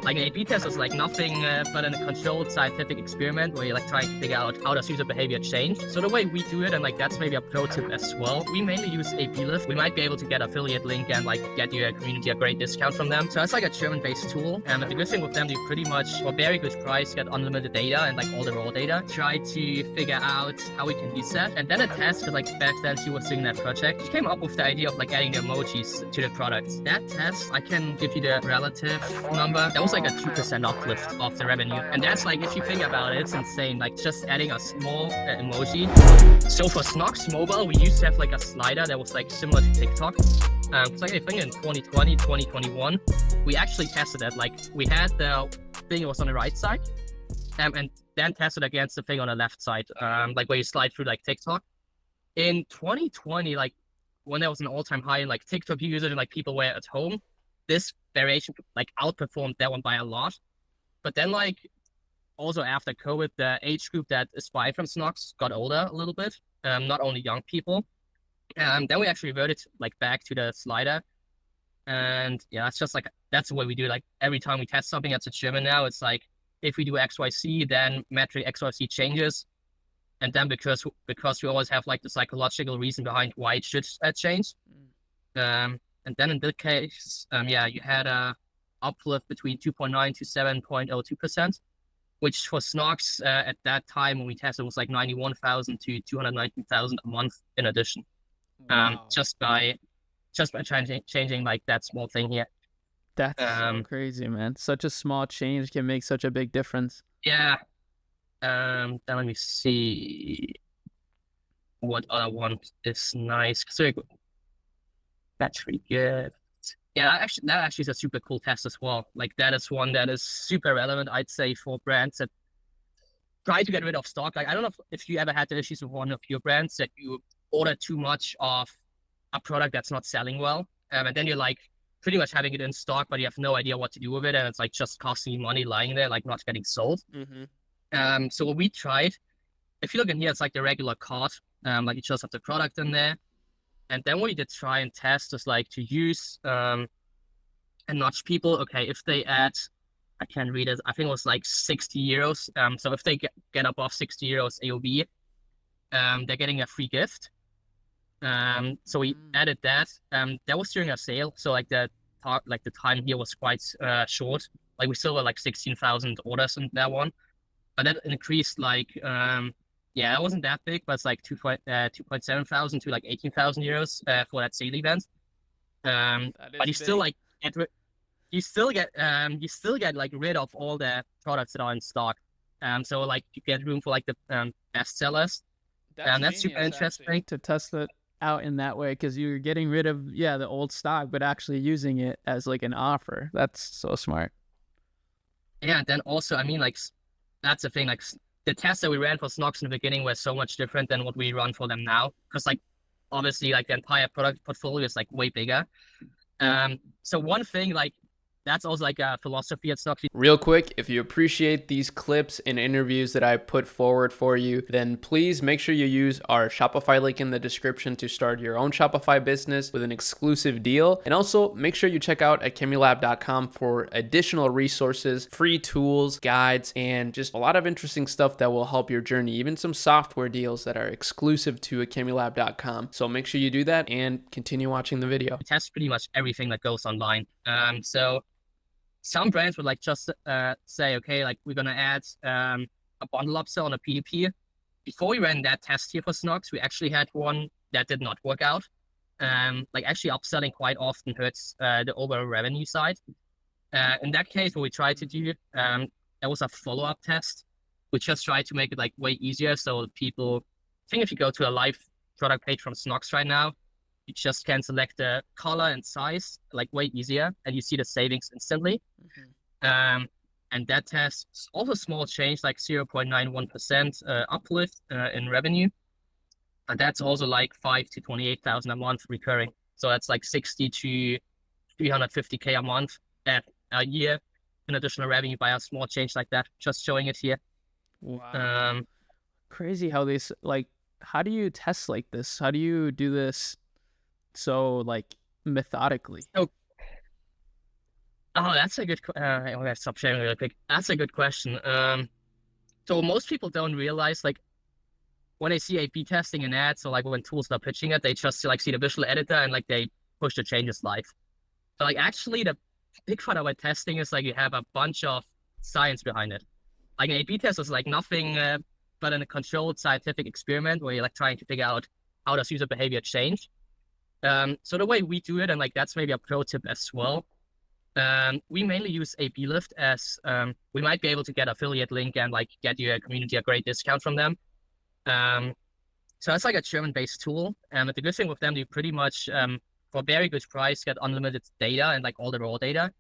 Like an A/B test is like nothing but a controlled scientific experiment where you're like trying to figure out how does user behavior change. So the way we do it, and like that's maybe a pro tip as well, we mainly use A/B lift. We might be able to get affiliate link and like get your community a great discount from them. So it's like a German-based tool. And the good thing with them, you pretty much for very good price get unlimited data and like all the raw data. Try to figure out how we can use that. And then a test, because like back then she was doing that project, she came up with the idea of like adding the emojis to the product. That test, I can give you the relative number. That was like a 2% uplift of the revenue. And that's like, if you think about it, it's insane. Like just adding a small emoji. So for Snox Mobile, we used to have like a slider that was like similar to TikTok. It's like I think in 2020, 2021, we actually tested it. Like we had the thing that was on the right side, and then tested against the thing on the left side, like where you slide through like TikTok. In 2020, like when there was an all-time high in like TikTok users and like people were at home, this variation like outperformed that one by a lot. But then like also after COVID, the age group that is buying from Snox got older a little bit, not only young people. Then we actually reverted like back to the slider. And yeah, it's just like, that's the way we do it. Like every time we test something that's German now, it's like, if we do XYC, then metric XYC changes. And then because we always have like the psychological reason behind why it should change. And then in this case, you had a uplift between 2.9 to 7.02%, which for Snox at that time when we tested was like 91,000 to 219,000 a month in addition. Wow. Just by changing like that small thing here. That's so crazy, man. Such a small change can make such a big difference. Yeah. Then let me see what other one is nice. So battery gift. Yeah, that actually is a super cool test as well. Like that is one that is super relevant, I'd say, for brands that try to get rid of stock. Like I don't know if you ever had the issues with one of your brands that you order too much of a product that's not selling well, and then you're like pretty much having it in stock, but you have no idea what to do with it, and it's like just costing you money lying there, like not getting sold. So what we tried, if you look in here, it's like the regular cart, like you just have the product in there. And then what we did try and test is like to use and nudge people. Okay, if they add, I can't read it, I think it was like 60 euros. So if they get above 60 euros AOV, they're getting a free gift. So we added that. That was during a sale. So like the time here was quite short. Like we still were like 16,000 orders in that one. But that increased like, it wasn't that big, but it's like 2.7 thousand to like 18,000 euros for that sale event. But you still like you still get like rid of all the products that are in stock. So like you get room for like the best sellers. That's super interesting to test it out in that way, because you're getting rid of the old stock, but actually using it as like an offer. That's so smart. Yeah, and then also, I mean, like that's the thing, like the tests that we ran for Snox in the beginning were so much different than what we run for them now, because like obviously like the entire product portfolio is like way bigger. So one thing, like that's also like a philosophy at Snox. Real quick, if you appreciate these clips and interviews that I put forward for you, then please make sure you use our Shopify link in the description to start your own Shopify business with an exclusive deal. And also make sure you check out akemulab.com for additional resources, free tools, guides, and just a lot of interesting stuff that will help your journey, even some software deals that are exclusive to akemulab.com. So make sure you do that and continue watching the video. We test pretty much everything that goes online. So some brands would like just say, okay, like we're gonna add a bundle upsell on a PDP. Before we ran that test here for Snox, we actually had one that did not work out. Like actually upselling quite often hurts the overall revenue side. In that case, what we tried to do, that was a follow-up test. We just tried to make it like way easier. So people, I think if you go to a live product page from Snox right now, you just can select the color and size, like way easier, and you see the savings instantly. And that test is also a small change, like 0.91% uplift in revenue. And that's also like 5 to 28,000 a month recurring. So that's like 60 to 350K a month a year in additional revenue by a small change like that. Just showing it here. Wow. Crazy how this, like, how do you test like this? How do you do this so like methodically? So Oh, that's a good. I'm gonna stop sharing really quick. That's a good question. So most people don't realize, like, when they see A/B testing in ads, or like when tools are pitching it, they just like see the visual editor and like they push the changes live. But like actually, the big part about testing is like you have a bunch of science behind it. Like an A/B test is like nothing but a controlled scientific experiment where you're like trying to figure out how does user behavior change. So the way we do it, and like that's maybe a pro tip as well. We mainly use A/B Lift as we might be able to get affiliate link and like get your community a great discount from them. So it's like a German-based tool, and the good thing with them, you pretty much for a very good price get unlimited data and like all the raw data.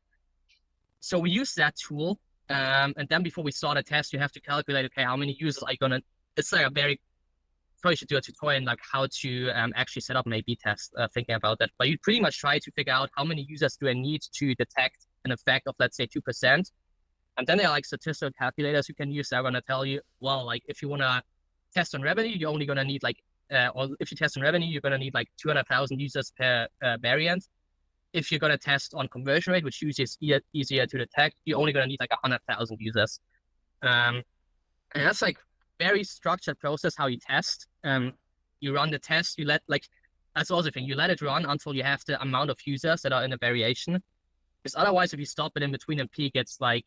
So we use that tool, and then before we start a test, you have to calculate, okay, how many users are you gonna? It's like a very probably should do a tutorial on like how to actually set up an A/B test, thinking about that. But you pretty much try to figure out how many users do I need to detect an effect of, let's say, 2%. And then there are like statistical calculators you can use that are gonna tell you, well, like if you wanna test on revenue, you're only gonna need like, or if you test on revenue, you're gonna need like 200,000 users per variant. If you're gonna test on conversion rate, which usually is easier to detect, you're only gonna need like 100,000 users. And that's like very structured process how you test. You run the test, you let like, that's also the thing, you let it run until you have the amount of users that are in a variation. Because otherwise, if you stop it in between and peak, it's like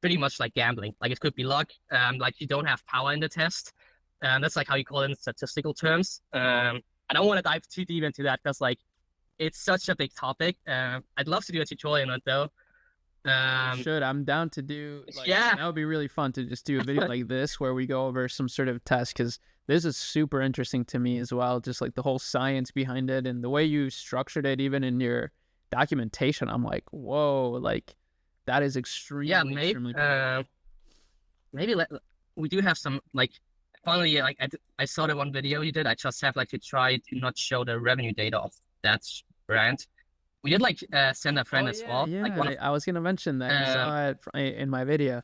pretty much like gambling. Like it could be luck, like you don't have power in the test. That's like how you call it in statistical terms. I don't want to dive too deep into that because like it's such a big topic. I'd love to do a tutorial on it though. Should I'm down to do like, yeah, that would be really fun to just do a video like this where we go over some sort of test, because this is super interesting to me as well, just like the whole science behind it and the way you structured it even in your documentation. I'm like, whoa, like that is extremely extremely maybe we do have some like finally like I saw the one video you did. I just have like to try to not show the revenue data of that brand. We did like send a friend as well. Yeah, like I was gonna mention that. You saw it in my video.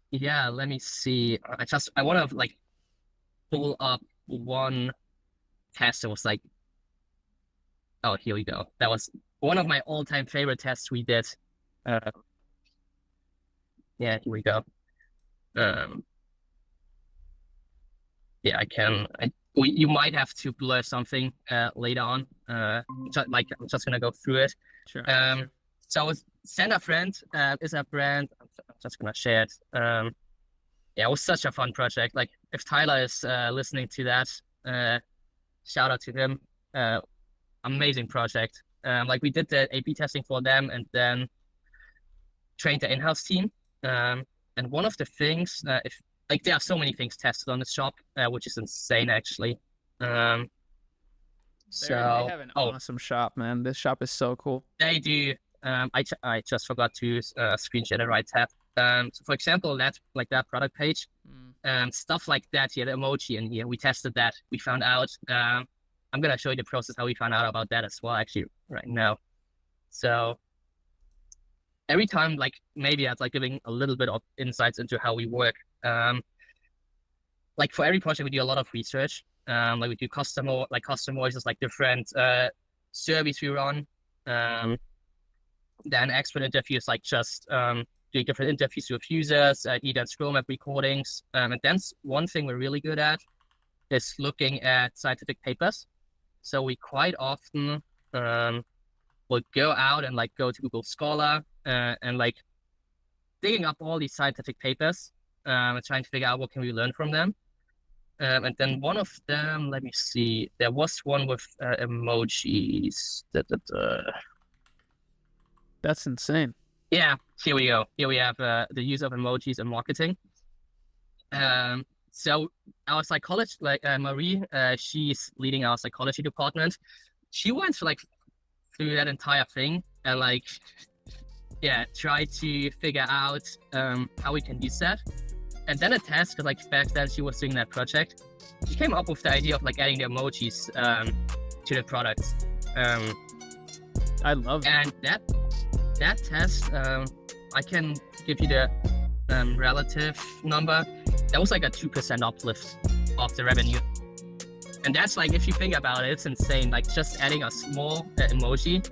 Yeah, let me see. I want to like pull up one test that was like, oh, here we go. That was one of my all-time favorite tests we did. Yeah, here we go. Yeah, you might have to blur something later on. I'm just gonna go through it. Sure. So Send a Friend is a brand. I'm just gonna share it. Yeah, it was such a fun project. Like if Tyler is listening to that, shout out to him. Amazing project. Like we did the A/B testing for them and then trained the in-house team. And one of the things, if like there are so many things tested on the shop, which is insane actually. They have an awesome shop, man. This shop is so cool. They do. I just forgot to screen share the right tab. So for example, that product page, stuff like that here, the emoji in here, we tested that. We found out. I'm gonna show you the process how we found out about that as well, actually, right now. So every time, like maybe I'd like giving a little bit of insights into how we work. Like for every project, we do a lot of research. Like we do custom voices, like different surveys we run. Then expert interviews, like just doing different interviews with users, either and scroll map recordings. And then one thing we're really good at is looking at scientific papers. So we quite often will go out and like go to Google Scholar and like digging up all these scientific papers and trying to figure out what can we learn from them. And then one of them, let me see, there was one with emojis. That's insane. Yeah, here we go. Here we have the use of emojis in marketing. So our psychologist, like Marie, she's leading our psychology department. She went through that entire thing and try to figure out how we can use that. And then a task, like back then she was doing that project, she came up with the idea of like adding the emojis to the product. I love that. And that test, I can give you the relative number. That was like a 2% uplift of the revenue. And that's like, if you think about it, it's insane. Like just adding a small emoji